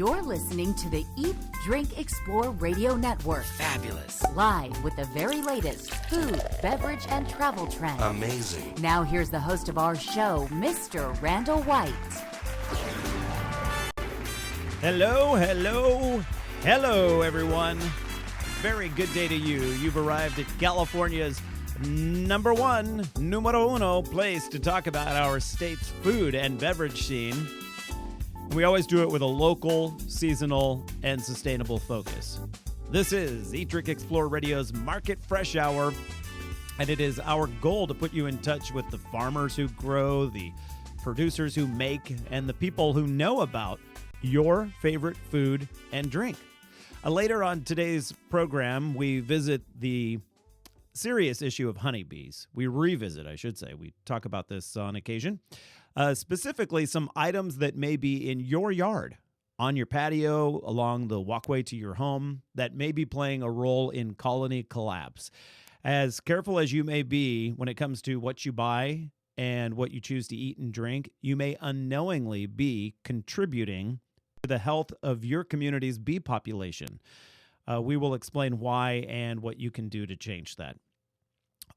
You're listening to the Eat, Drink, Explore Radio Network. Fabulous. Live with the very latest food, beverage, and travel trends. Amazing. Now here's the host of our show, Mr. Randall White. Hello, everyone. Very good day to you. You've arrived at California's numero uno place to talk about our state's food and beverage scene. We always do it with a local, seasonal, and sustainable focus. This is Eat, Drink, Explore Radio's Market Fresh Hour, and it is our goal to put you in touch with the farmers who grow, the producers who make, and the people who know about your favorite food and drink. Later on today's program, we visit the serious issue of honeybees. We revisit, I should say. We talk about this on occasion. Specifically, some items that may be in your yard, on your patio, along the walkway to your home, that may be playing a role in colony collapse. As careful as you may be when it comes to what you buy and what you choose to eat and drink, you may unknowingly be contributing to the health of your community's bee population. We will explain why and what you can do to change that.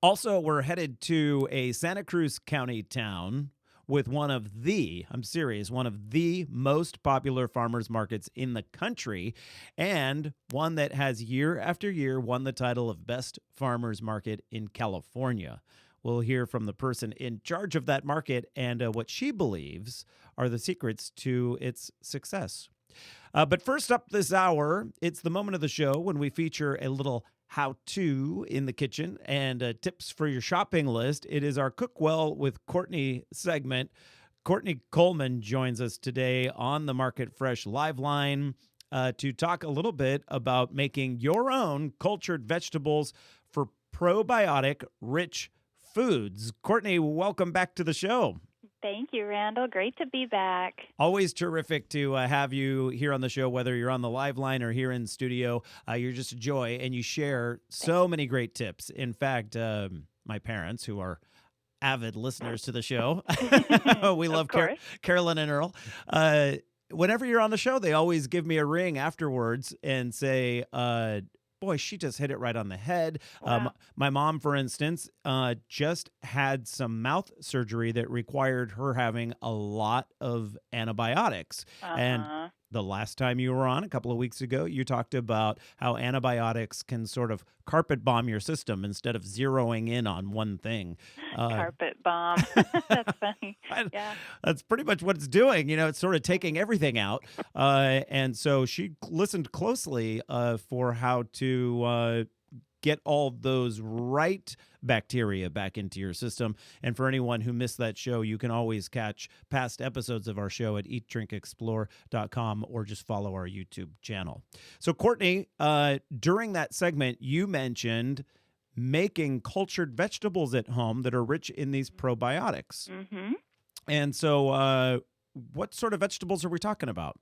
Also, we're headed to a Santa Cruz County town with one of the most popular farmers markets in the country, and one that has year after year won the title of Best Farmers Market in California. We'll hear from the person in charge of that market and what she believes are the secrets to its success. But first up this hour, it's the moment of the show when we feature a little how-to in the kitchen and tips for your shopping list. It is our Cook Well with Courtney segment. Courtney Coleman joins us today on the Market Fresh Live Line to talk a little bit about making your own cultured vegetables for probiotic-rich foods. Courtney, welcome back to the show. Thank you, Randall. Great to be back. Always terrific to have you here on the show, whether you're on the live line or here in studio. You're just a joy, and you share so many great tips. In fact, my parents, who are avid listeners to the show, we love Carolyn and Earl. Whenever you're on the show, they always give me a ring afterwards and say, boy, she just hit it right on the head. Wow. My mom, for instance, just had some mouth surgery that required her having a lot of antibiotics. And the last time you were on, a couple of weeks ago, you talked about how antibiotics can sort of carpet bomb your system instead of zeroing in on one thing. Carpet bomb. That's funny. Yeah. That's pretty much what it's doing. You know, it's sort of taking everything out. And so she listened closely for how to get all those right bacteria back into your system. And for anyone who missed that show, you can always catch past episodes of our show at eatdrinkexplore.com or just follow our YouTube channel. So, Courtney, during that segment, you mentioned making cultured vegetables at home that are rich in these probiotics. Mm-hmm. And so what sort of vegetables are we talking about?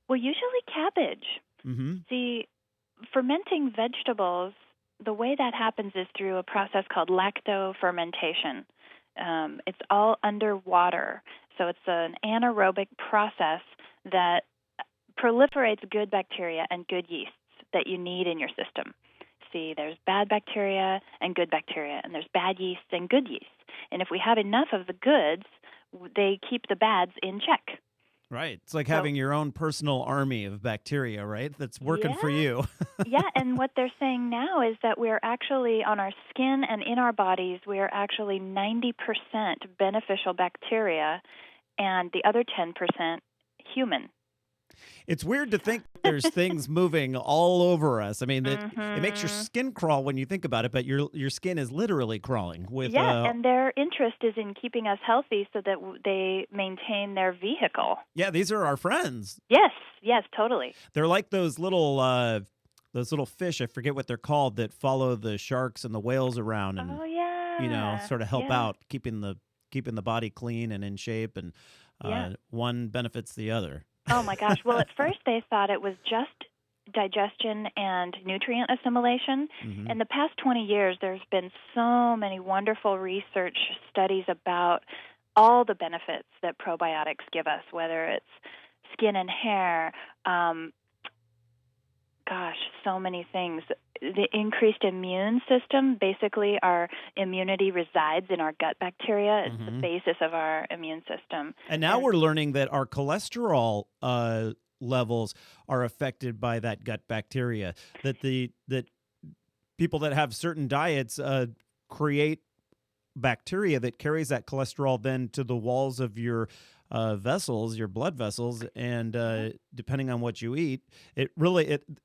Well, usually cabbage. Mm-hmm. See, fermenting vegetables, the way that happens is through a process called lactofermentation. It's all underwater. So it's an anaerobic process that proliferates good bacteria and good yeasts that you need in your system. See, there's bad bacteria and good bacteria, and there's bad yeasts and good yeasts. And if we have enough of the goods, they keep the bads in check. Right. It's like having your own personal army of bacteria, right? That's working for you. Yeah, and what they're saying now is that we're actually, on our skin and in our bodies, we're actually 90% beneficial bacteria and the other 10% human. It's weird to think there's things moving all over us. I mean, it makes your skin crawl when you think about it, but your skin is literally crawling with. Yeah, and their interest is in keeping us healthy so that they maintain their vehicle. Yeah, these are our friends. Yes, totally. They're like those little fish. I forget what they're called that follow the sharks and the whales around and sort of help out keeping the body clean and in shape. And one benefits the other. Oh, my gosh. Well, at first they thought it was just digestion and nutrient assimilation. Mm-hmm. In the past 20 years, there's been so many wonderful research studies about all the benefits that probiotics give us, whether it's skin and hair. So many things. The increased immune system, basically our immunity resides in our gut bacteria. It's the basis of our immune system. And now we're learning that our cholesterol levels are affected by that gut bacteria, that people that have certain diets create bacteria that carries that cholesterol then to the walls of your vessels, your blood vessels, and depending on what you eat,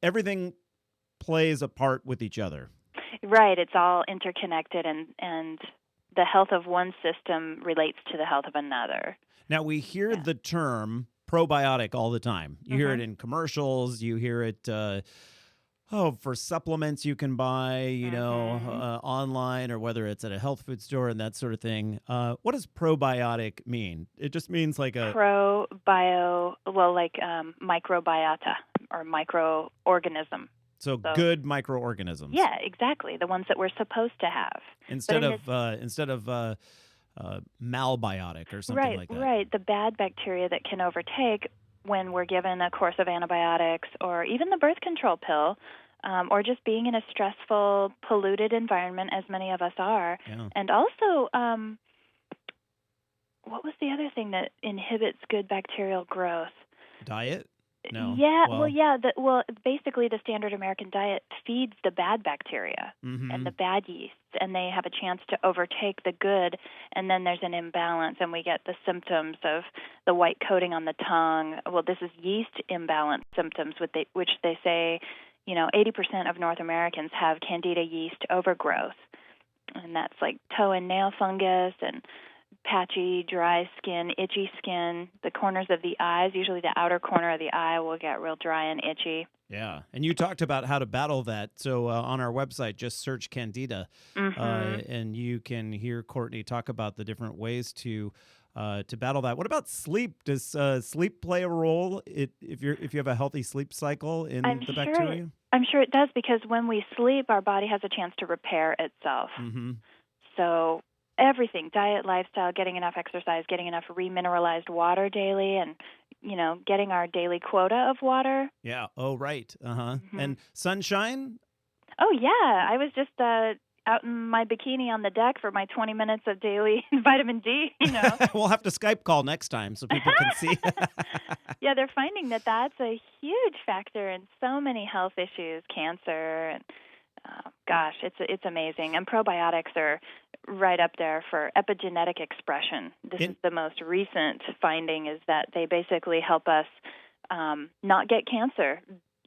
everything plays a part with each other. Right. It's all interconnected, and the health of one system relates to the health of another. Now, we hear the term probiotic all the time. You hear it in commercials. You hear it for supplements you can buy, online, or whether it's at a health food store and that sort of thing. What does probiotic mean? It just means like a... microbiota or microorganism. So good microorganisms. Yeah, exactly. The ones that we're supposed to have. Instead of malbiotic or something like that. Right. The bad bacteria that can overtake when we're given a course of antibiotics or even the birth control pill, or just being in a stressful, polluted environment, as many of us are. Yeah. And also, what was the other thing that inhibits good bacterial growth? Diet? No. Yeah. Basically, the standard American diet feeds the bad bacteria and the bad yeasts, and they have a chance to overtake the good, and then there's an imbalance, and we get the symptoms of the white coating on the tongue. Well, this is yeast imbalance symptoms, which they say, 80% of North Americans have Candida yeast overgrowth, and that's like toe and nail fungus and patchy, dry skin, itchy skin. The corners of the eyes, usually the outer corner of the eye, will get real dry and itchy. Yeah, and you talked about how to battle that. So on our website, just search Candida, and you can hear Courtney talk about the different ways to battle that. What about sleep? Does sleep play a role if you have a healthy sleep cycle in the bacteria? I'm sure it does, because when we sleep, our body has a chance to repair itself. So everything, diet, lifestyle, getting enough exercise, getting enough remineralized water daily, and, getting our daily quota of water. Yeah. Oh, right. And sunshine? Oh, yeah. I was just out in my bikini on the deck for my 20 minutes of daily vitamin D, We'll have to Skype call next time so people can see. Yeah, they're finding that that's a huge factor in so many health issues, cancer, and it's amazing. And probiotics are right up there for epigenetic expression. This is the most recent finding, is that they basically help us not get cancer.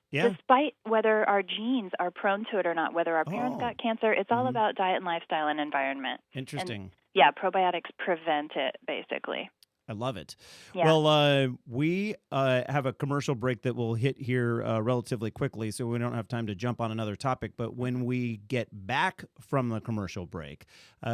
Yeah. Despite whether our genes are prone to it or not, whether our parents got cancer, it's all about diet and lifestyle and environment. Interesting. And, probiotics prevent it, basically. I love it. Yeah. Well, we have a commercial break that will hit here relatively quickly, so we don't have time to jump on another topic. But when we get back from the commercial break,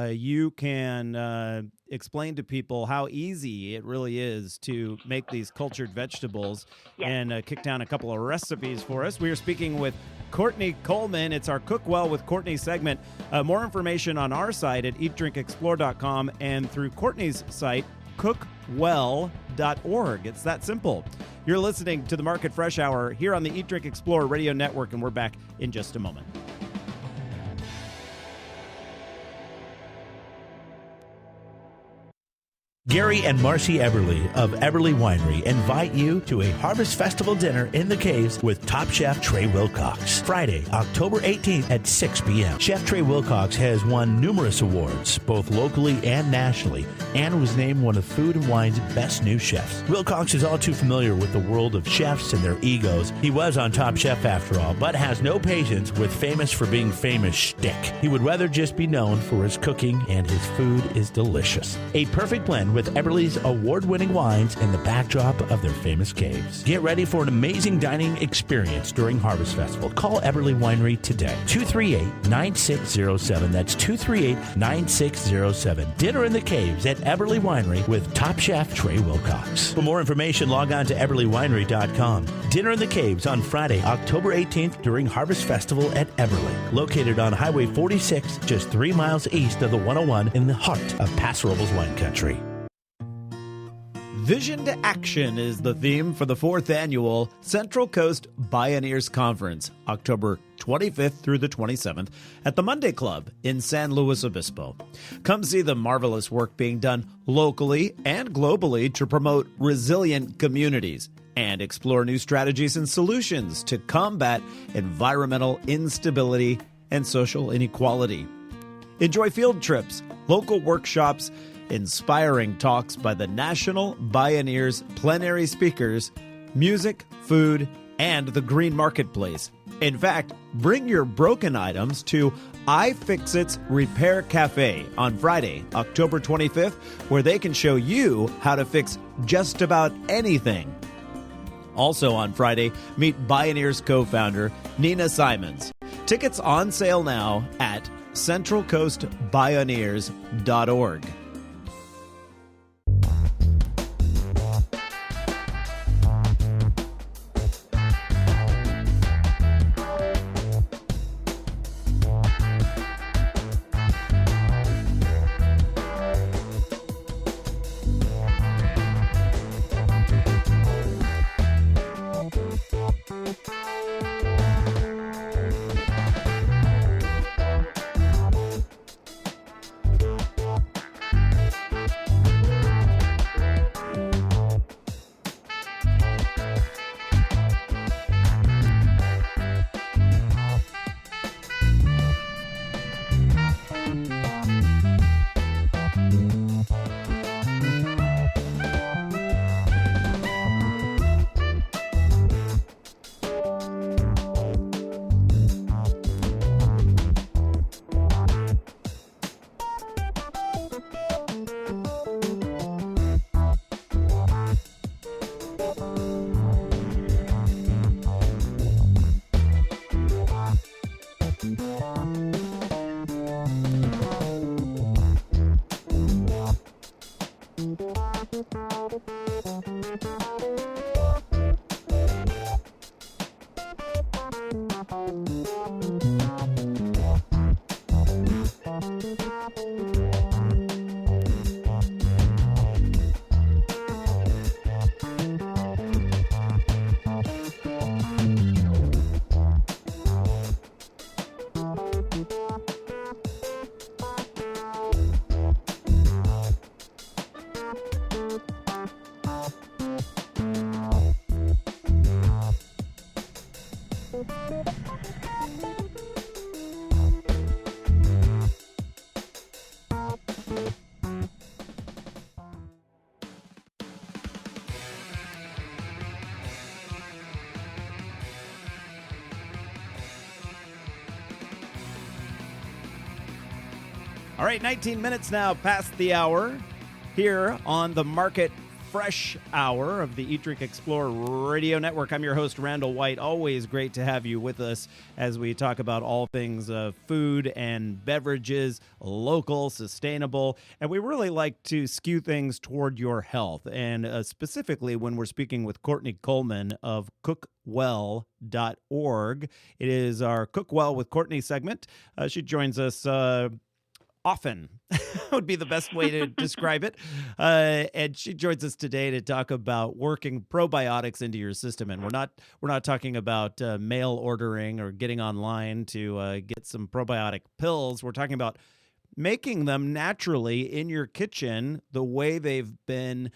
you can explain to people how easy it really is to make these cultured vegetables and kick down a couple of recipes for us. We are speaking with Courtney Coleman. It's our Cook Well with Courtney segment. More information on our site at eatdrinkexplore.com and through Courtney's site, cookwell.org. It's that simple. You're listening to the Market Fresh Hour here on the Eat Drink Explore Radio Network, and we're back in just a moment. Gary and Marcy Eberly of Eberly Winery invite you to a Harvest Festival dinner in the Caves with Top Chef Trey Wilcox. Friday, October 18th at 6 p.m. Chef Trey Wilcox has won numerous awards, both locally and nationally, and was named one of Food and Wine's best new chefs. Wilcox is all too familiar with the world of chefs and their egos. He was on Top Chef after all, but has no patience with famous for being famous shtick. He would rather just be known for his cooking, and his food is delicious. A perfect blend with Eberly's award-winning wines in the backdrop of their famous caves. Get ready for an amazing dining experience during Harvest Festival. Call Eberly Winery today. 238-9607. That's 238-9607. Dinner in the Caves at Eberly Winery with Top Chef Trey Wilcox. For more information, log on to eberlywinery.com. Dinner in the Caves on Friday, October 18th during Harvest Festival at Eberly. Located on Highway 46, just 3 miles east of the 101 in the heart of Paso Robles wine country. Vision to Action is the theme for the 4th annual Central Coast Bioneers Conference, October 25th through the 27th at the Monday Club in San Luis Obispo. Come see the marvelous work being done locally and globally to promote resilient communities and explore new strategies and solutions to combat environmental instability and social inequality. Enjoy field trips, local workshops, inspiring talks by the National Bioneers plenary speakers, music, food, and the green marketplace. In fact, bring your broken items to iFixit's Repair Cafe on Friday, October 25th, where they can show you how to fix just about anything. Also on Friday, meet Bioneers co-founder Nina Simons. Tickets on sale now at centralcoastbioneers.org. All right, 19 minutes now past the hour here on the Market Fresh Hour of the Eat, Drink, Explore Radio Network. I'm your host, Randall White. Always great to have you with us as we talk about all things food and beverages, local, sustainable, and we really like to skew things toward your health. And specifically when we're speaking with Courtney Coleman of cookwell.org. It is our Cook Well with Courtney segment. She joins us often would be the best way to describe it. And she joins us today to talk about working probiotics into your system. And we're not talking about mail ordering or getting online to get some probiotic pills. We're talking about making them naturally in your kitchen the way they've been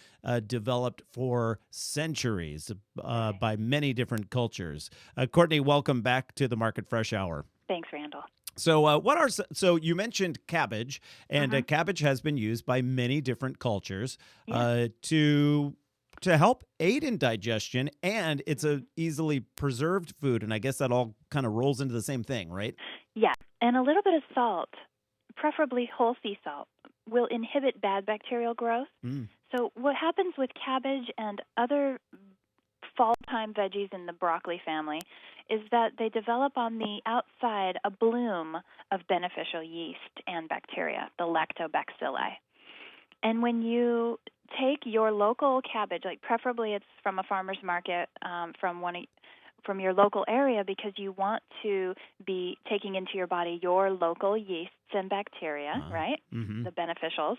developed for centuries by many different cultures. Courtney, welcome back to the Market Fresh Hour. Thanks, Randall. So so you mentioned cabbage, and cabbage has been used by many different cultures to help aid in digestion, and it's a easily preserved food, and I guess that all kind of rolls into the same thing, right? Yeah, and a little bit of salt, preferably whole sea salt, will inhibit bad bacterial growth. So what happens with cabbage and other fall-time veggies in the broccoli family is that they develop on the outside a bloom of beneficial yeast and bacteria, the lactobacilli. And when you take your local cabbage, like preferably it's from a farmer's market, from your local area, because you want to be taking into your body your local yeasts and bacteria, right? The beneficials.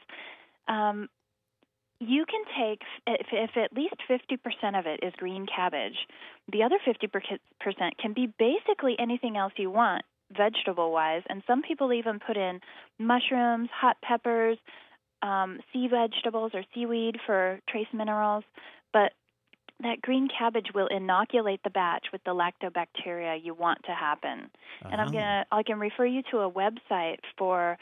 You can take, if at least 50% of it is green cabbage, the other 50% can be basically anything else you want, vegetable-wise. And some people even put in mushrooms, hot peppers, sea vegetables or seaweed for trace minerals. But that green cabbage will inoculate the batch with the lactobacteria you want to happen. And I can refer you to a website for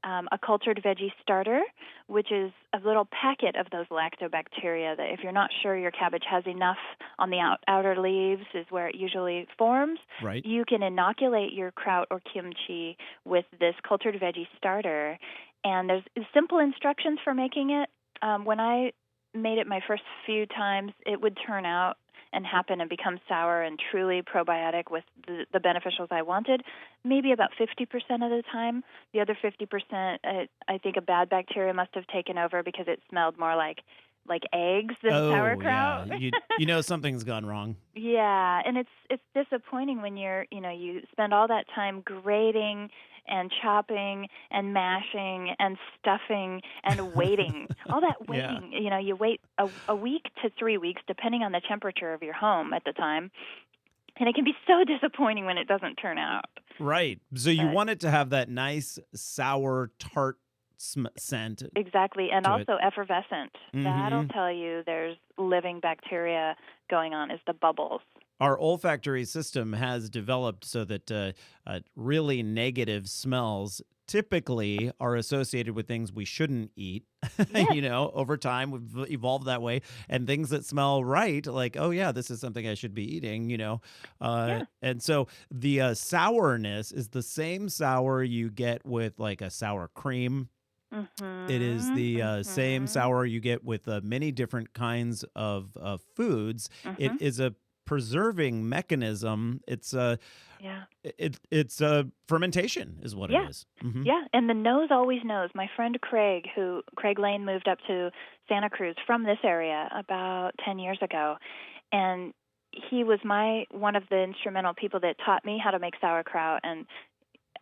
a cultured veggie starter, which is a little packet of those lactobacteria that if you're not sure your cabbage has enough on the outer leaves is where it usually forms, Right. you can inoculate your kraut or kimchi with this cultured veggie starter. And there's simple instructions for making it. When I made it my first few times, it would turn out and happen and become sour and truly probiotic with the beneficials I wanted, maybe about 50% of the time. The other 50%, I think a bad bacteria must have taken over because it smelled more like eggs than sauerkraut. Yeah. You know something's gone wrong. Yeah, and it's disappointing when you spend all that time grating and chopping and mashing and stuffing and waiting. All that waiting, you wait a week to 3 weeks depending on the temperature of your home at the time. And it can be so disappointing when it doesn't turn out. Right. So you want it to have that nice sour tart scent. Exactly, and also effervescent. Mm-hmm. That'll tell you there's living bacteria going on, is the bubbles. Our olfactory system has developed so that really negative smells typically are associated with things we shouldn't eat. Yes. Over time we've evolved that way, and things that smell right, like, oh yeah, this is something I should be eating. And so the sourness is the same sour you get with like a sour cream. Mm-hmm. It is the same sour you get with many different kinds of foods. Mm-hmm. It is a preserving mechanism. It's it's fermentation is what it is. Mm-hmm. Yeah, and the nose always knows. My friend Craig Lane moved up to Santa Cruz from this area about 10 years ago, and he was one of the instrumental people that taught me how to make sauerkraut, and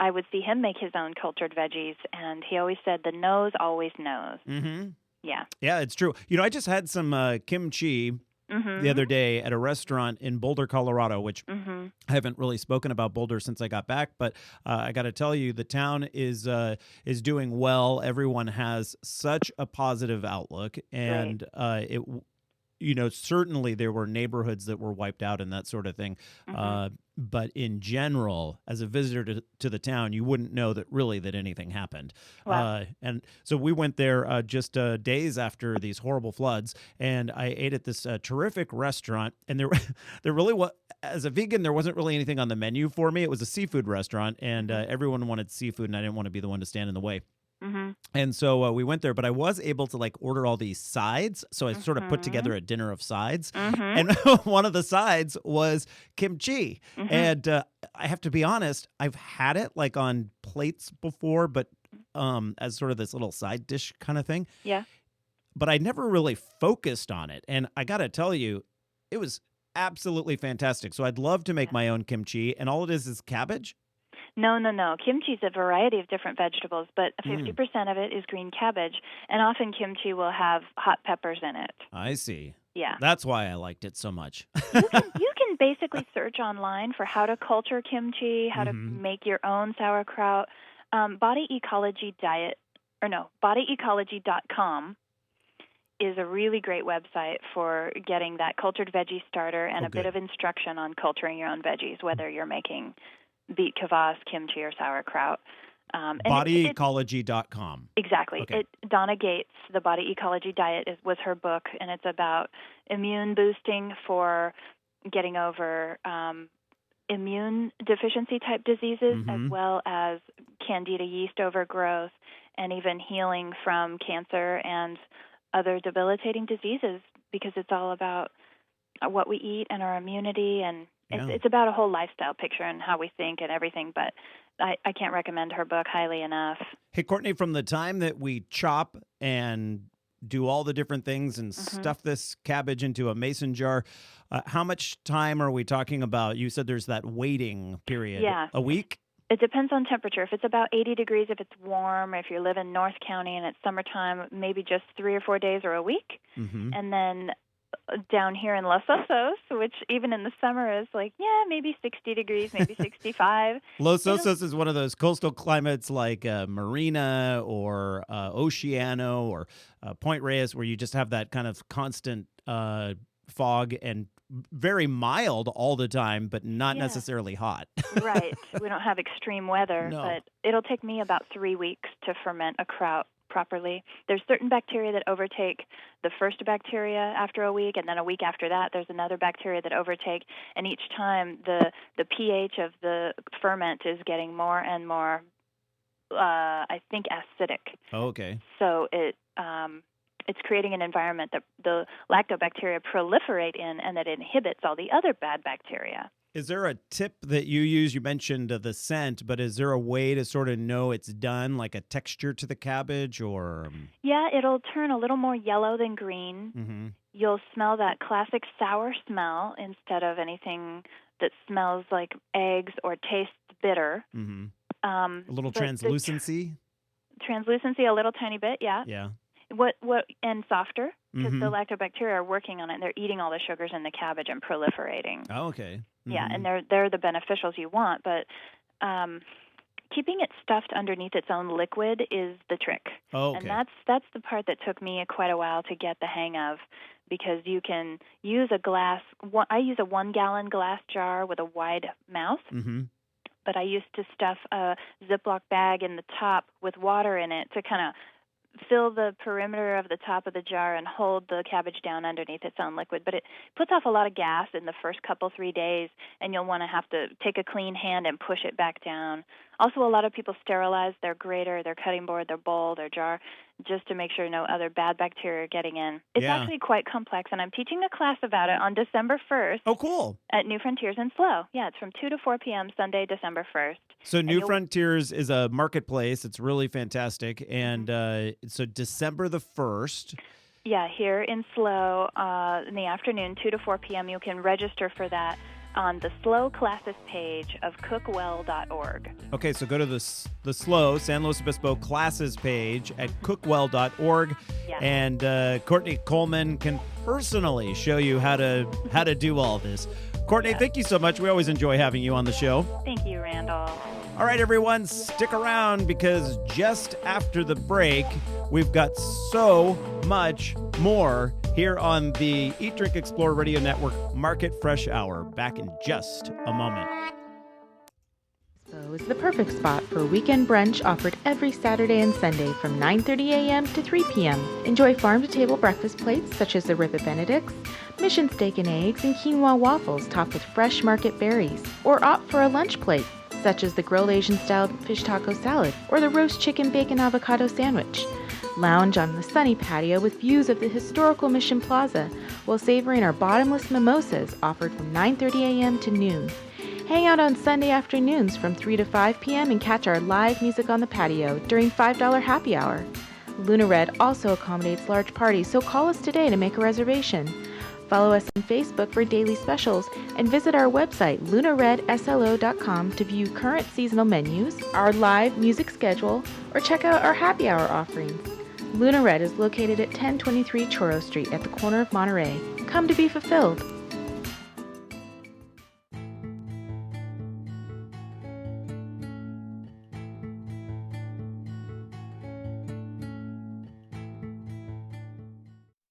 I would see him make his own cultured veggies, and he always said the nose always knows. Mm-hmm. Yeah. Yeah, it's true. I just had some kimchi the other day at a restaurant in Boulder, Colorado, which I haven't really spoken about Boulder since I got back, but I got to tell you, the town is doing well. Everyone has such a positive outlook, and certainly there were neighborhoods that were wiped out and that sort of thing. But in general, as a visitor to the town, you wouldn't know that anything happened. Wow. And so we went there just days after these horrible floods, and I ate at this terrific restaurant. And there really was, as a vegan, there wasn't really anything on the menu for me. It was a seafood restaurant, and everyone wanted seafood, and I didn't want to be the one to stand in the way. Mm-hmm. And so we went there, but I was able to order all these sides. So I sort of put together a dinner of sides. And one of the sides was kimchi. And I have to be honest, I've had it on plates before, but as sort of this little side dish kind of thing. Yeah. But I never really focused on it. And I got to tell you, it was absolutely fantastic. So I'd love to make my own kimchi. And all it is cabbage. No. Kimchi is a variety of different vegetables, but 50% of it is green cabbage, and often kimchi will have hot peppers in it. I see. Yeah. That's why I liked it so much. You can basically search online for how to culture kimchi, how to make your own sauerkraut. BodyEcology.com is a really great website for getting that cultured veggie starter and a bit of instruction on culturing your own veggies, whether you're making beet kvass, kimchi, or sauerkraut. BodyEcology.com. Exactly. Okay. Donna Gates, The Body Ecology Diet, was her book, and it's about immune boosting for getting over immune deficiency type diseases, as well as candida yeast overgrowth, and even healing from cancer and other debilitating diseases, because it's all about what we eat and our immunity, and it's about a whole lifestyle picture and how we think and everything, but I can't recommend her book highly enough. Hey, Courtney, from the time that we chop and do all the different things and stuff this cabbage into a mason jar, how much time are we talking about? You said there's that waiting period. Yeah. A week? It depends on temperature. If it's about 80 degrees, if it's warm, if you live in North County and it's summertime, maybe just 3 or 4 days or a week. Mm-hmm. And then down here in Los Osos, which even in the summer is like, maybe 60 degrees, maybe 65. Los Osos is one of those coastal climates like Marina or Oceano or Point Reyes, where you just have that kind of constant fog and very mild all the time, but not necessarily hot. Right. We don't have extreme weather, but it'll take me about 3 weeks to ferment a kraut properly. There's certain bacteria that overtake the first bacteria after a week, and then a week after that there's another bacteria that overtake, and each time the pH of the ferment is getting more and more, I think, acidic. Oh, okay. So it's creating an environment that the lactobacteria proliferate in and that inhibits all the other bad bacteria. Is there a tip that you use? You mentioned the scent, but is there a way to sort of know it's done, like a texture to the cabbage or? Yeah, it'll turn a little more yellow than green. Mm-hmm. You'll smell that classic sour smell instead of anything that smells like eggs or tastes bitter. Mm-hmm. A little translucency? Translucency, a little tiny bit, yeah. Yeah. And softer, because the lactobacteria are working on it, and they're eating all the sugars in the cabbage and proliferating. Oh, okay. Mm-hmm. Yeah, and they're the beneficials you want, but keeping it stuffed underneath its own liquid is the trick. Oh, okay. And that's the part that took me quite a while to get the hang of, because you can use I use a 1-gallon glass jar with a wide mouth. Mm-hmm. But I used to stuff a Ziploc bag in the top with water in it to kind of fill the perimeter of the top of the jar and hold the cabbage down underneath its own liquid. But it puts off a lot of gas in the first 3 days, and you'll want to have to take a clean hand and push it back down. Also, a lot of people sterilize their grater, their cutting board, their bowl, their jar, just to make sure no other bad bacteria are getting in. It's actually quite complex, and I'm teaching a class about it on December 1st. Oh, cool. At New Frontiers in SLO. Yeah, it's from 2 to 4 p.m. Sunday, December 1st. So New Frontiers is a marketplace. It's really fantastic. And so December the 1st. Yeah, here in SLO in the afternoon, 2 to 4 p.m. You can register for that on the SLO classes page of cookwell.org. Okay, so go to the SLO, San Luis Obispo classes page at cookwell.org. Yeah. And Courtney Coleman can personally show you how to do all this. Courtney, thank you so much. We always enjoy having you on the show. Thank you, Randall. All right, everyone, stick around, because just after the break, we've got so much more here on the Eat, Drink, Explore Radio Network Market Fresh Hour. Back in just a moment. Expo is the perfect spot for a weekend brunch offered every Saturday and Sunday from 9:30 a.m. to 3 p.m. Enjoy farm-to-table breakfast plates such as the Ribbit Benedicts, Mission Steak and Eggs, and quinoa waffles topped with fresh market berries. Or opt for a lunch plate such as the grilled Asian-style fish taco salad or the roast chicken bacon avocado sandwich. Lounge on the sunny patio with views of the historical Mission Plaza while savoring our bottomless mimosas offered from 9:30 a.m. to noon. Hang out on Sunday afternoons from 3 to 5 p.m. and catch our live music on the patio during $5 happy hour. Luna Red also accommodates large parties, so call us today to make a reservation. Follow us on Facebook for daily specials and visit our website, lunaredslo.com, to view current seasonal menus, our live music schedule, or check out our happy hour offerings. Luna Red is located at 1023 Choro Street at the corner of Monterey. Come to be fulfilled.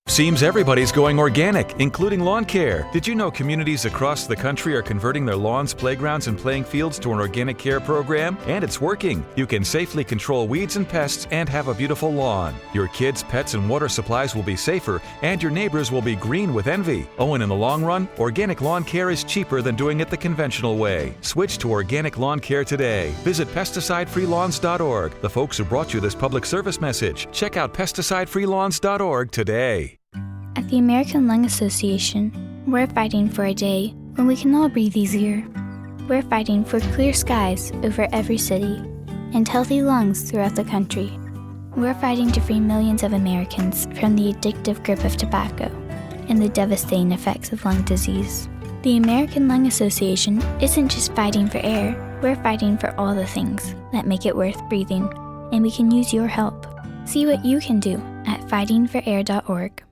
Seems everybody's going organic, including lawn care. Did you know communities across the country are converting their lawns, playgrounds, and playing fields to an organic care program? And it's working. You can safely control weeds and pests and have a beautiful lawn. Your kids, pets, and water supplies will be safer, and your neighbors will be green with envy. Oh, and in the long run, organic lawn care is cheaper than doing it the conventional way. Switch to organic lawn care today. Visit pesticidefreelawns.org. The folks who brought you this public service message. Check out pesticidefreelawns.org today. At the American Lung Association, we're fighting for a day when we can all breathe easier. We're fighting for clear skies over every city and healthy lungs throughout the country. We're fighting to free millions of Americans from the addictive grip of tobacco and the devastating effects of lung disease. The American Lung Association isn't just fighting for air, We're fighting for all the things that make it worth breathing, and we can use your help. See what you can do at fightingforair.org.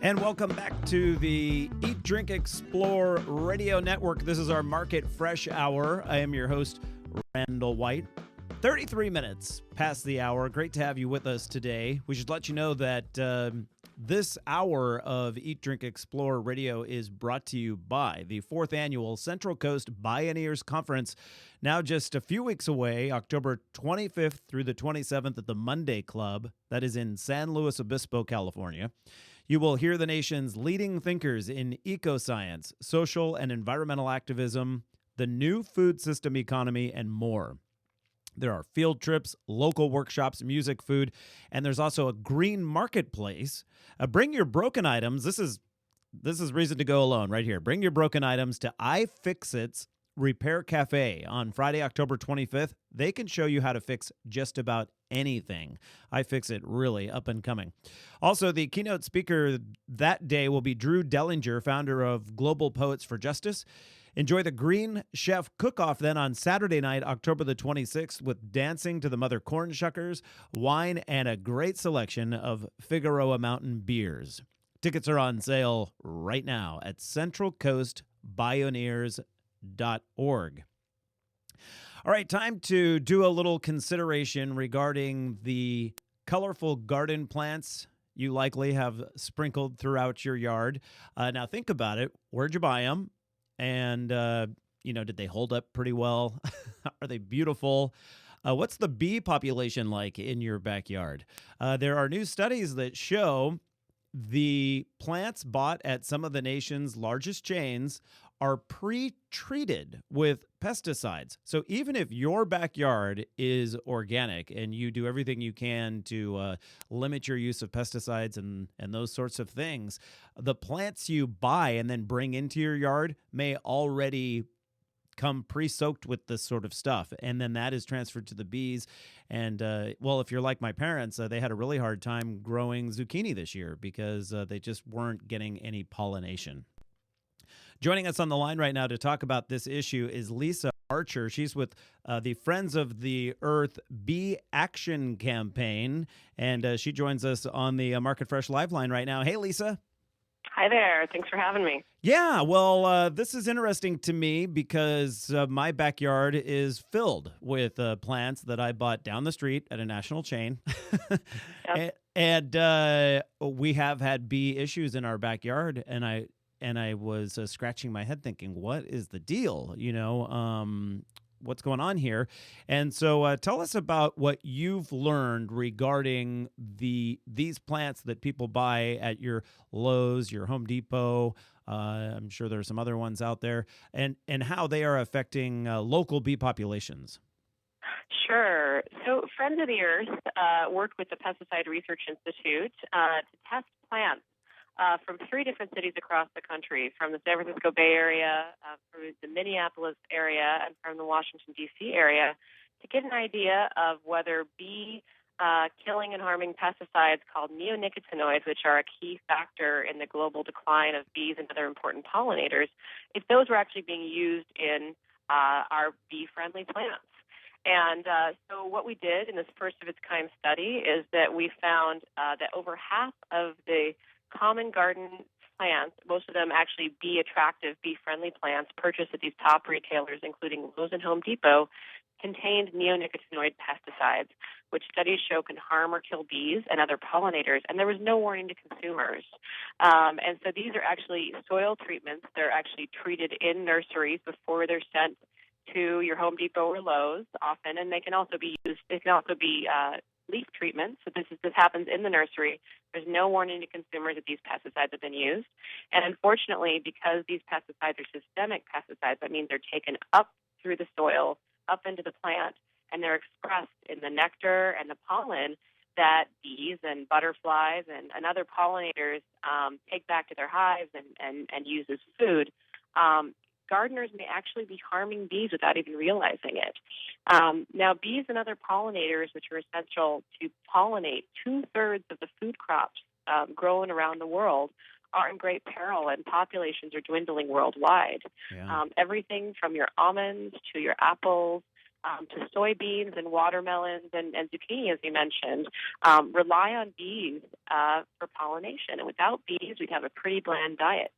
And welcome back to the Eat, Drink, Explore Radio Network. This is our Market Fresh Hour. I am your host, Randall White. 33 minutes past the hour. Great to have you with us today. We should let you know that this hour of Eat, Drink, Explore Radio is brought to you by the 4th Annual Central Coast Bioneers Conference, now just a few weeks away, October 25th through the 27th at the Monday Club. That is in San Luis Obispo, California. You will hear the nation's leading thinkers in ecoscience, social and environmental activism, the new food system economy, and more. There are field trips, local workshops, music, food, and there's also a green marketplace. Bring your broken items. This is reason to go alone right here. Bring your broken items to iFixit's Repair Cafe on Friday, October 25th. They can show you how to fix just about anything. iFixit, really up and coming. Also, the keynote speaker that day will be Drew Dellinger, founder of Global Poets for Justice. Enjoy the Green Chef Cook-Off then on Saturday night, October the 26th, with dancing to the Mother Corn Shuckers, wine, and a great selection of Figueroa Mountain beers. Tickets are on sale right now at centralcoastbioneers.org. All right, time to do a little consideration regarding the colorful garden plants you likely have sprinkled throughout your yard. Now, think about it. Where'd you buy them? And, did they hold up pretty well? Are they beautiful? What's the bee population like in your backyard? There are new studies that show the plants bought at some of the nation's largest chains are pre-treated with pesticides. So even if your backyard is organic and you do everything you can to limit your use of pesticides and those sorts of things, the plants you buy and then bring into your yard may already come pre-soaked with this sort of stuff. And then that is transferred to the bees. And, if you're like my parents, they had a really hard time growing zucchini this year because they just weren't getting any pollination. Joining us on the line right now to talk about this issue is Lisa Archer. She's with the Friends of the Earth BeeAction campaign, and she joins us on the Market Fresh Live line right now. Hey, Lisa. Hi there. Thanks for having me. Yeah, well, this is interesting to me because my backyard is filled with plants that I bought down the street at a national chain. Yep. And we have had bee issues in our backyard, and I was scratching my head thinking, what is the deal? What's going on here? And so tell us about what you've learned regarding these plants that people buy at your Lowe's, your Home Depot. I'm sure there are some other ones out there, and how they are affecting local bee populations. Sure. So, Friends of the Earth worked with the Pesticide Research Institute to test plants from 3 different cities across the country, from the San Francisco Bay Area, from the Minneapolis area, and from the Washington, D.C. area, to get an idea of whether bee killing and harming pesticides called neonicotinoids, which are a key factor in the global decline of bees and other important pollinators, if those were actually being used in our bee-friendly plants. And so what we did in this first of its kind study is that we found that over half of the common garden plants, most of them actually bee-attractive, bee-friendly plants purchased at these top retailers, including Lowe's and Home Depot, contained neonicotinoid pesticides, which studies show can harm or kill bees and other pollinators, and there was no warning to consumers. And so these are actually soil treatments. They're actually treated in nurseries before they're sent to your Home Depot or Lowe's often, and they can also be used. They can also be leaf treatments. So this happens in the nursery. There's no warning to consumers that these pesticides have been used. And unfortunately, because these pesticides are systemic pesticides, that means they're taken up through the soil, up into the plant, and they're expressed in the nectar and the pollen that bees and butterflies and other pollinators take back to their hives and use as food. Gardeners may actually be harming bees without even realizing it. Now, bees and other pollinators, which are essential to pollinate 2/3 of the food crops grown around the world, are in great peril, and populations are dwindling worldwide. Yeah. Everything from your almonds to your apples to soybeans and watermelons and zucchini, as you mentioned, rely on bees for pollination. And without bees, we'd have a pretty bland diet.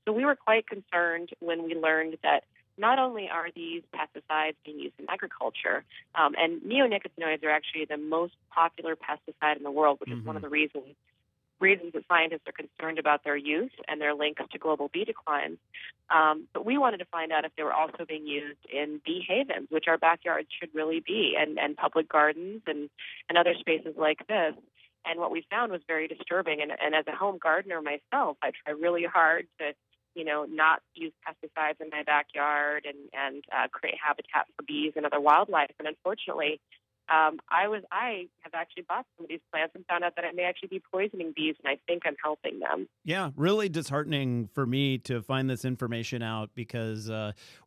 So we were quite concerned when we learned that not only are these pesticides being used in agriculture, and neonicotinoids are actually the most popular pesticide in the world, which is one of the reasons that scientists are concerned about their use and their links to global bee declines. But we wanted to find out if they were also being used in bee havens, which our backyards should really be, and public gardens and other spaces like this. And what we found was very disturbing. And as a home gardener myself, I try really hard to not use pesticides in my backyard and create habitat for bees and other wildlife. And unfortunately, I have actually bought some of these plants and found out that I may actually be poisoning bees, and I think I'm helping them. Yeah, really disheartening for me to find this information out because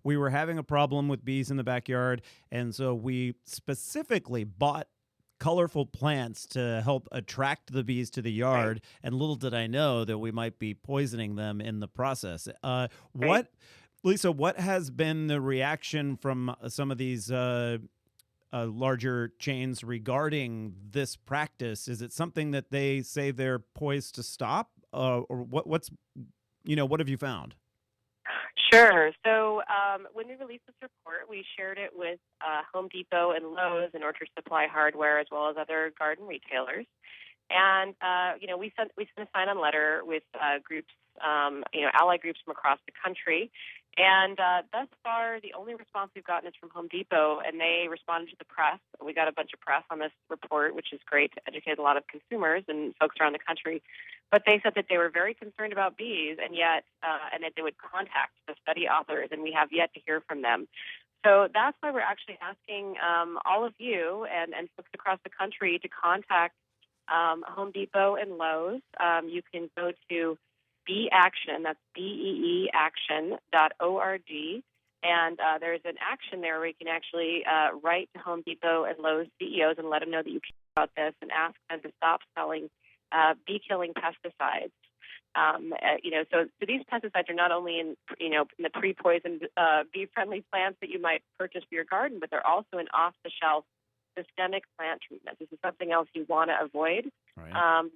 we were having a problem with bees in the backyard, and so we specifically bought colorful plants to help attract the bees to the yard, and little did I know that we might be poisoning them in the process. Lisa, what has been the reaction from some of these larger chains regarding this practice? Is it something that they say they're poised to stop, or what have you found? Sure. So when we released this report, we shared it with Home Depot and Lowe's and Orchard Supply Hardware, as well as other garden retailers. And we sent a sign-on letter with groups, ally groups from across the country. And thus far, the only response we've gotten is from Home Depot, and they responded to the press. We got a bunch of press on this report, which is great to educate a lot of consumers and folks around the country. But they said that they were very concerned about bees, and that they would contact the study authors, and we have yet to hear from them. So that's why we're actually asking all of you and folks across the country to contact Home Depot and Lowe's. You can go to BeeAction, that's BeeAction.org, and there's an action there where you can actually write to Home Depot and Lowe's CEOs and let them know that you care about this and ask them to stop selling bee-killing pesticides. So these pesticides are not only in the pre-poisoned bee-friendly plants that you might purchase for your garden, but they're also in off-the-shelf systemic plant treatments. This is something else you want to avoid. Right. And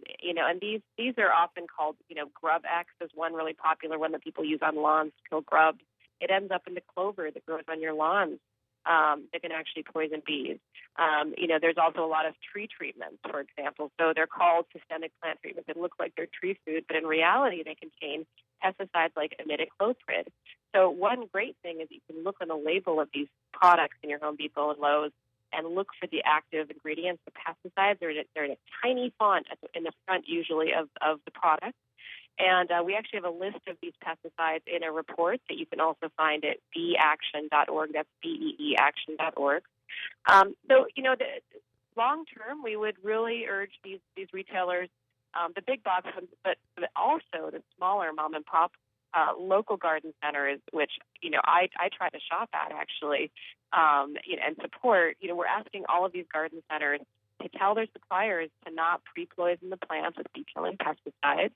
these are often called, GrubX is one really popular one that people use on lawns to kill grubs. It ends up in the clover that grows on your lawns that can actually poison bees. There's also a lot of tree treatments, for example. So they're called systemic plant treatments. They look like they're tree food, but in reality, they contain pesticides like imidacloprid. So one great thing is you can look on the label of these products in your Home Depot and Lowe's and look for the active ingredients, the pesticides. They're in a tiny font in the front usually of the product. And we actually have a list of these pesticides in a report that you can also find at BeeAction.org. That's BeeAction.org. Long term, we would really urge these retailers, the big box ones, but also the smaller mom and pop local garden centers, which I try to shop at actually, and support. We're asking all of these garden centers to tell their suppliers to not pre-poison the plants with bee-killing pesticides.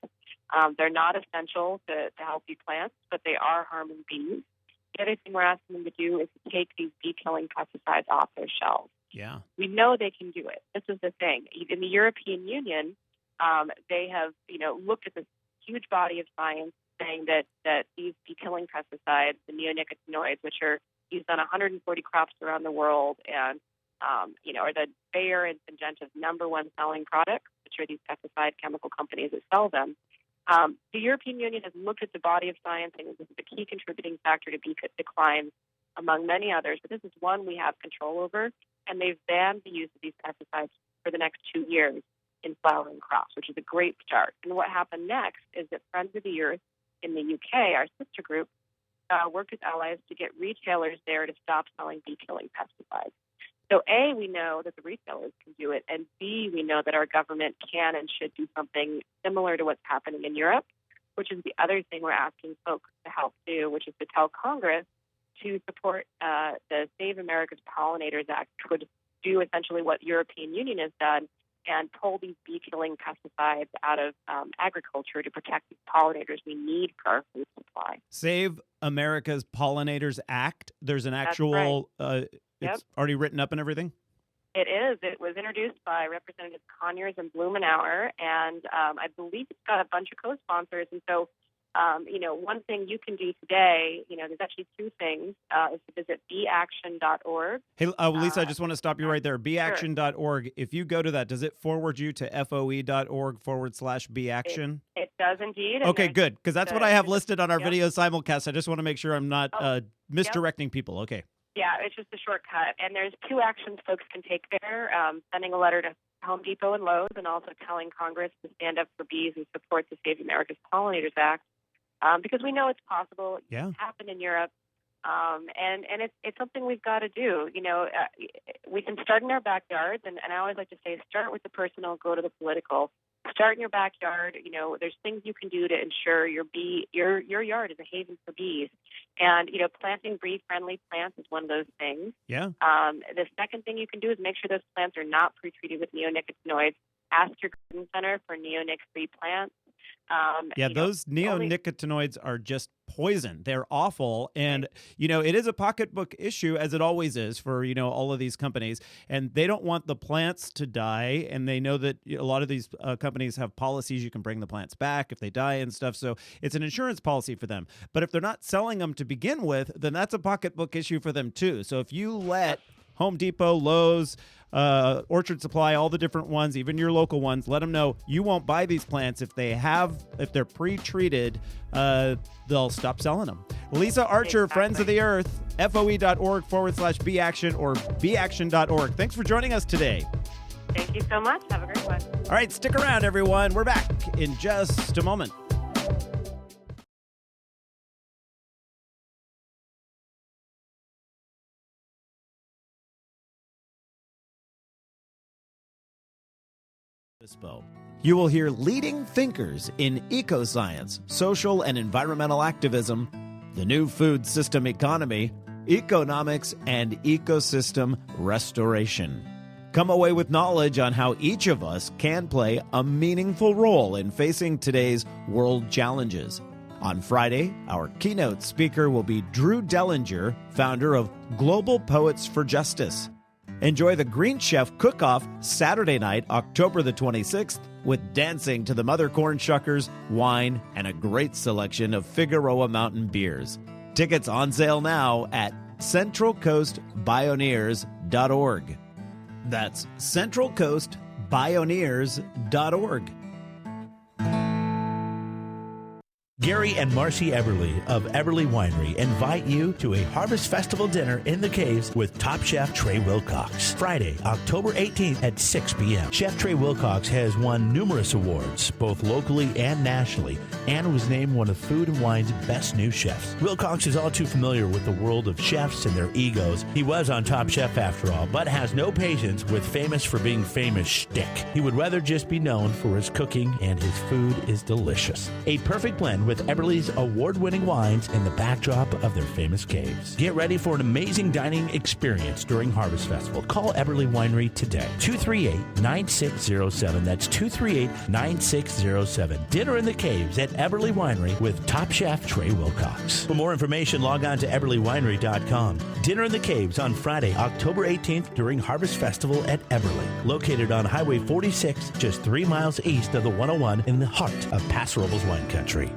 They're not essential to healthy plants, but they are harming bees. The other thing we're asking them to do is to take these bee-killing pesticides off their shelves. Yeah. We know they can do it. This is the thing. In the European Union, they have, looked at this huge body of science saying that these bee-killing pesticides, the neonicotinoids, which are used on 140 crops around the world and are the Bayer and Syngenta's number one selling products, which are these pesticide chemical companies that sell them. The European Union has looked at the body of science and this is a key contributing factor to bee declines, among many others. But this is one we have control over, and they've banned the use of these pesticides for the next 2 years in flowering crops, which is a great start. And what happened next is that Friends of the Earth in the UK, our sister group, worked with allies to get retailers there to stop selling bee-killing pesticides. So A, we know that the retailers can do it, and B, we know that our government can and should do something similar to what's happening in Europe, which is the other thing we're asking folks to help do, which is to tell Congress to support the Save America's Pollinators Act, which would do essentially what European Union has done and pull these bee-killing pesticides out of agriculture to protect these pollinators we need for our food supply. Save America's Pollinators Act. There's an actual, it's already written up and everything? It is. It was introduced by Representatives Conyers and Blumenauer, and I believe it's got a bunch of co-sponsors. And so, one thing you can do today, there's actually two things, is to visit BeeAction.org. Hey, Lisa, I just want to stop you right there. BeeAction.org. Sure. If you go to that, does it forward you to FOE.org/BeeAction? It does indeed. Okay, good, because that's what I have listed on our video simulcast. I just want to make sure I'm not misdirecting people. Okay. Yeah, it's just a shortcut. And there's two actions folks can take there, sending a letter to Home Depot and Lowe's and also telling Congress to stand up for bees and support the Save America's Pollinators Act, because we know it's possible. Yeah. It's happened in Europe, and it's something we've got to do. We can start in our backyards, and I always like to say start with the personal, go to the political. Start in your backyard. There's things you can do to ensure your yard is a haven for bees. And, planting bee-friendly plants is one of those things. Yeah. The second thing you can do is make sure those plants are not pre-treated with neonicotinoids. Ask your garden center for neonic-free plants. Those neonicotinoids are just poison. They're awful. And, it is a pocketbook issue, as it always is for, all of these companies. And they don't want the plants to die. And they know that a lot of these companies have policies. You can bring the plants back if they die and stuff. So it's an insurance policy for them. But if they're not selling them to begin with, then that's a pocketbook issue for them, too. So if you let Home Depot, Lowe's, Orchard Supply, all the different ones, even your local ones, let them know you won't buy these plants if they're pre-treated, they'll stop selling them. Lisa Archer, exactly. Friends of the Earth, FOE.org/BeeAction or BeeAction.org. Thanks for joining us today. Thank you so much. Have a great one. All right, stick around, everyone. We're back in just a moment. You will hear leading thinkers in ecoscience, social and environmental activism, the new food system economy, economics, and ecosystem restoration. Come away with knowledge on how each of us can play a meaningful role in facing today's world challenges. On Friday, our keynote speaker will be Drew Dellinger, founder of Global Poets for Justice. Enjoy the Green Chef Cook-Off Saturday night, October the 26th, with dancing to the Mother Corn Shuckers, wine, and a great selection of Figueroa Mountain beers. Tickets on sale now at centralcoastbioneers.org. That's centralcoastbioneers.org. Gary and Marcy Eberly of Eberly Winery invite you to a Harvest Festival dinner in the Caves with Top Chef Trey Wilcox. Friday, October 18th at 6 p.m. Chef Trey Wilcox has won numerous awards, both locally and nationally, and was named one of Food and Wine's best new chefs. Wilcox is all too familiar with the world of chefs and their egos. He was on Top Chef after all, but has no patience with famous for being famous shtick. He would rather just be known for his cooking, and his food is delicious. A perfect blend with Eberly's award-winning wines in the backdrop of their famous caves. Get ready for an amazing dining experience during Harvest Festival. Call Eberly Winery today. 238-9607. That's 238-9607. Dinner in the Caves at Eberly Winery with Top Chef Trey Wilcox. For more information, log on to eberlywinery.com. Dinner in the Caves on Friday, October 18th during Harvest Festival at Eberly. Located on Highway 46, just 3 miles east of the 101 in the heart of Paso Robles wine country.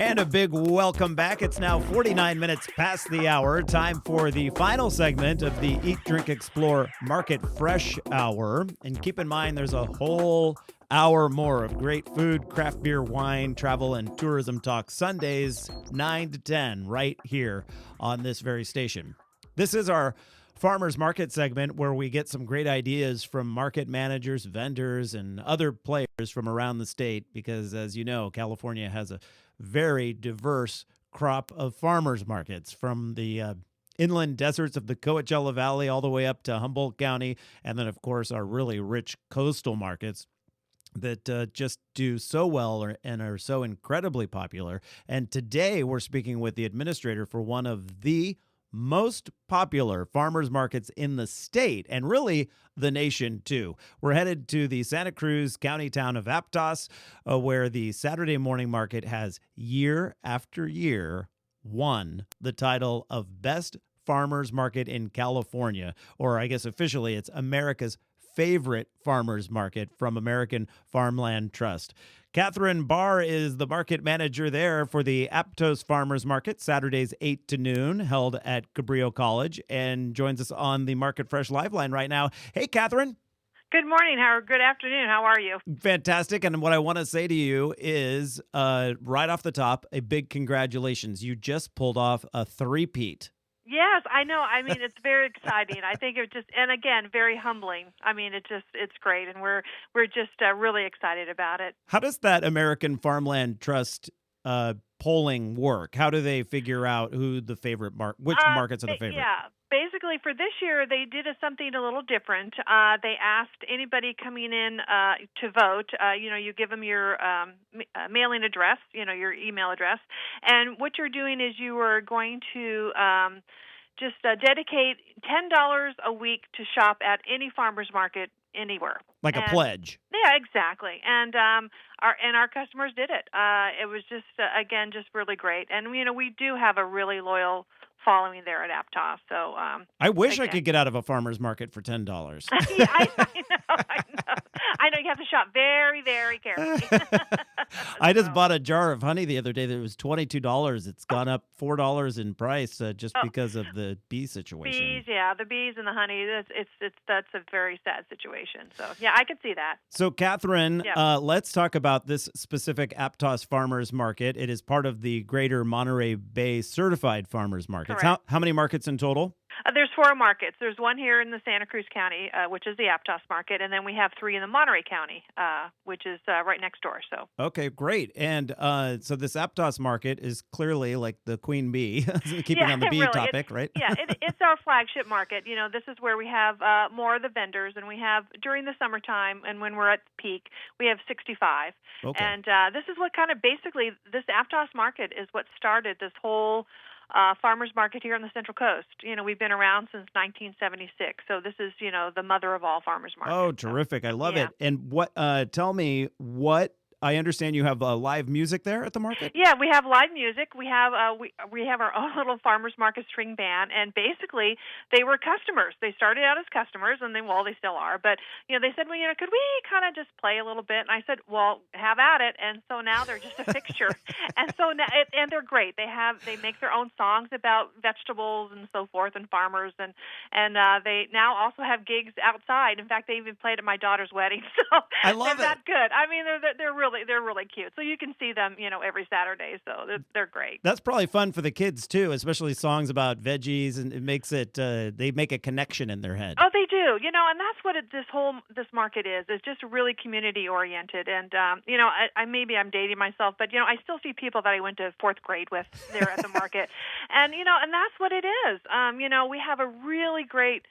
And a big welcome back. It's now 49 minutes past the hour. Time for the final segment of the Eat, Drink, Explore Market Fresh Hour. And keep in mind, there's a whole hour more of great food, craft beer, wine, travel, and tourism talk Sundays, 9 to 10, right here on this very station. This is our Farmers Market segment where we get some great ideas from market managers, vendors, and other players from around the state because, as you know, California has a very diverse crop of farmers markets from the inland deserts of the Coachella Valley all the way up to Humboldt County, and then, of course, our really rich coastal markets that just do so well and are so incredibly popular. And today we're speaking with the administrator for one of the most popular farmers markets in the state and really the nation too. We're headed to the Santa Cruz County town of Aptos, where the Saturday morning market has year after year won the title of Best Farmers Market in California, or I guess officially it's America's favorite farmers market from American Farmland Trust. Catherine Barr is the market manager there for the Aptos Farmers Market, Saturdays 8 to noon, held at Cabrillo College, and joins us on the Market Fresh Live line right now. Hey, Catherine. Good morning, Howard. Good afternoon. How are you? Fantastic. And what I want to say to you is right off the top, a big congratulations. You just pulled off a three-peat. Yes, I know. I mean, it's very exciting. I think it just, and again, very humbling. I mean, it's great, and we're just really excited about it. How does that American Farmland Trust polling work? How do they figure out who the favorite which markets are the favorite? Yeah. Basically, for this year, they did something a little different. They asked anybody coming in to vote. You give them your mailing address, your email address, and what you're doing is you are going to just dedicate $10 a week to shop at any farmer's market anywhere. Like a pledge. Yeah, exactly. And our customers did it. It was just again just really great. And we do have a really loyal following there at Aptos. So I wish I could get out of a farmer's market for $10. Yeah, I know you have to shop very, very carefully. I just bought a jar of honey the other day that was $22. It's gone up $4 in price just because of the bee situation. Bees, yeah, the bees and the honey. That's a very sad situation. So yeah, I could see that. So Catherine, let's talk about this specific Aptos Farmers Market. It is part of the Greater Monterey Bay Certified Farmers Markets. How many markets in total? There's 4 markets. There's one here in the Santa Cruz County, which is the Aptos market, and then we have 3 in the Monterey County, which is right next door. So okay, great. And so this Aptos market is clearly like the queen bee, keeping on the bee topic, right? Yeah, it's our flagship market. This is where we have more of the vendors, and we have during the summertime and when we're at peak, we have 65. Okay. And this is what kind of basically this Aptos market is what started this whole farmers market here on the Central Coast. We've been around since 1976, so this is the mother of all farmers markets. Oh, terrific! I love it. And tell me what. I understand you have live music there at the market? Yeah, we have live music. We have we have our own little farmers market string band, and basically they were customers. They started out as customers, and they still are. But they said, well, could we kind of just play a little bit? And I said, well, have at it. And so now they're just a fixture, and so now, and they're great. They make their own songs about vegetables and so forth, and farmers, and they now also have gigs outside. In fact, they even played at my daughter's wedding. So I love they're that good. I mean, they're really cute. So you can see them, every Saturday. So they're great. That's probably fun for the kids too, especially songs about veggies, and it makes it they make a connection in their head. Oh, they do. And that's what this market is. It's just really community oriented. And I maybe I'm dating myself, but I still see people that I went to 4th grade with there at the market, and and that's what it is. We have a really great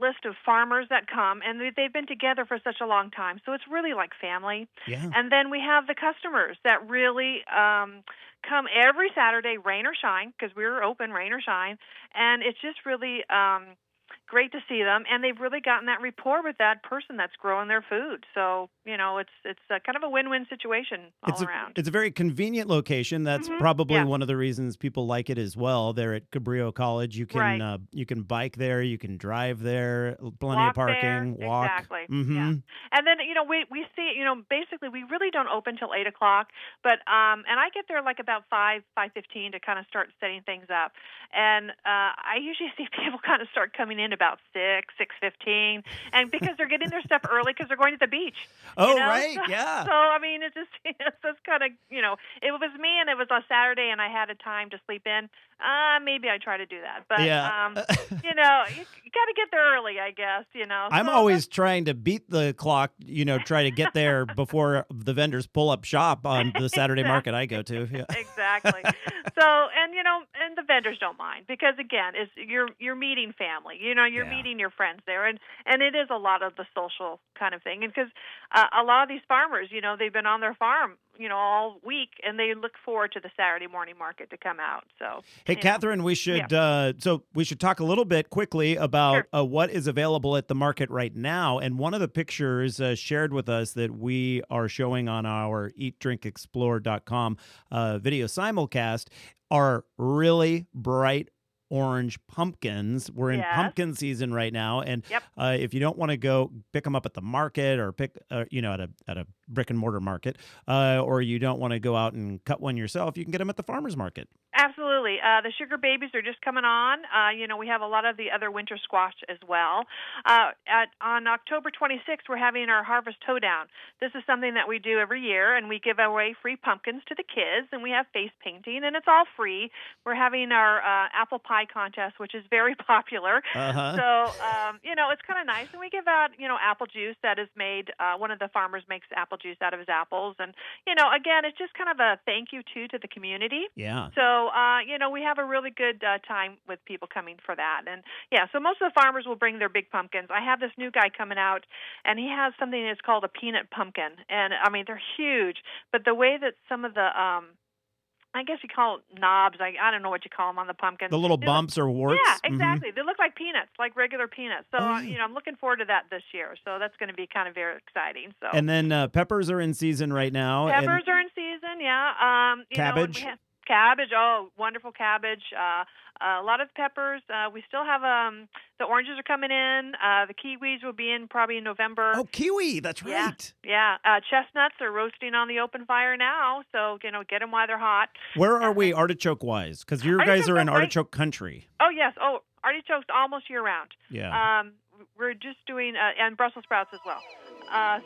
list of farmers that come, and they've been together for such a long time. So it's really like family. Yeah. And then we have the customers that really come every Saturday, rain or shine, because we're open, rain or shine. And it's just really great to see them, and they've really gotten that rapport with that person that's growing their food. So it's a kind of a win-win situation all around. It's a very convenient location. That's probably one of the reasons people like it as well. They're at Cabrillo College. You can you can bike there, you can drive there, plenty of parking, walk. Exactly. Yeah. And then we see basically we really don't open till 8:00, but and I get there like about 5:15 to kind of start setting things up, and I usually see people kind of start coming in about 6:15, and because they're getting their stuff early because they're going to the beach. Oh, right, yeah. So I mean, it's just it's kind of it was me, and it was a Saturday, and I had a time to sleep in. Maybe I try to do that, but you got to get there early, I guess. I'm always trying to beat the clock. Try to get there before the vendors pull up shop on the Saturday market I go to. Yeah. Exactly. So and the vendors don't mind because again, you're meeting family. You're meeting your friends there, and it is a lot of the social kind of thing. And because a lot of these farmers, they've been on their farm, all week, and they look forward to the Saturday morning market to come out. So, hey, Catherine, we should we should talk a little bit quickly about what is available at the market right now. And one of the pictures shared with us that we are showing on our eatdrinkexplore.com video simulcast are really bright orange pumpkins. We're in pumpkin season right now, and if you don't want to go pick them up at the market or pick at a brick and mortar market, or you don't want to go out and cut one yourself, you can get them at the farmer's market. Absolutely. The sugar babies are just coming on. We have a lot of the other winter squash as well. On October 26th, we're having our Harvest Hoedown. This is something that we do every year, and we give away free pumpkins to the kids, and we have face painting, and it's all free. We're having our apple pie contest, which is very popular. Uh-huh. So, it's kind of nice. And we give out, apple juice that is made. One of the farmers makes apple juice out of his apples. And, again, it's just kind of a thank you, too, to the community. Yeah. So, we have a really good time with people coming for that. And, so most of the farmers will bring their big pumpkins. I have this new guy coming out, and he has something that's called a peanut pumpkin. And, they're huge. But the way that some of the I guess you call it knobs. I don't know what you call them on the pumpkin. The little bumps or warts? Yeah, exactly. They look like peanuts, like regular peanuts. So, I'm looking forward to that this year. So that's going to be kind of very exciting. So. And then peppers are in season right now. Peppers are in season, yeah. Cabbage? Cabbage, wonderful cabbage. A lot of peppers. We still have the oranges are coming in. The kiwis will be in probably in November. Oh, kiwi, that's right. Yeah. Chestnuts are roasting on the open fire now, so get them while they're hot. Where are we artichoke-wise? Because you guys are in artichoke country. Oh, yes. Oh, artichokes almost year-round. Yeah. We're just doing, and Brussels sprouts as well.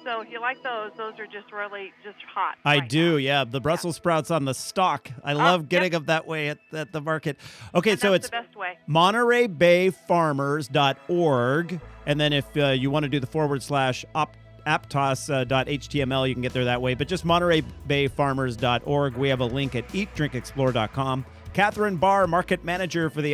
So if you like those are just really just hot. I do, yeah. The Brussels sprouts on the stalk. I love getting them that way at the market. Okay, and so that's it's the best way. MontereyBayFarmers.org. And then if you want to do the /Aptos.html, you can get there that way. But just MontereyBayFarmers.org. We have a link at EatDrinkExplore.com. Catherine Barr, Market Manager for the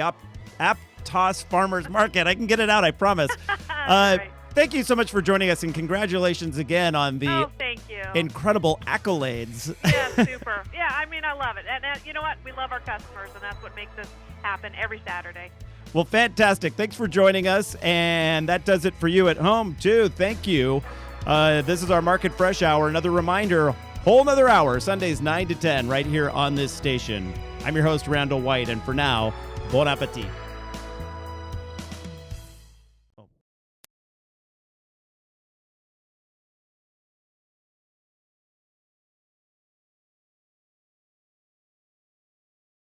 Aptos Farmers Market. I can get it out, I promise. Right. Thank you so much for joining us, and congratulations again on the thank you. incredible accolades. Yeah, super. Yeah, I love it. And you know what? We love our customers, and that's what makes this happen every Saturday. Well, fantastic. Thanks for joining us, and that does it for you at home, too. Thank you. This is our Market Fresh Hour. Another reminder, whole another hour, Sundays 9 to 10, right here on this station. I'm your host, Randall White, and for now, bon appetit.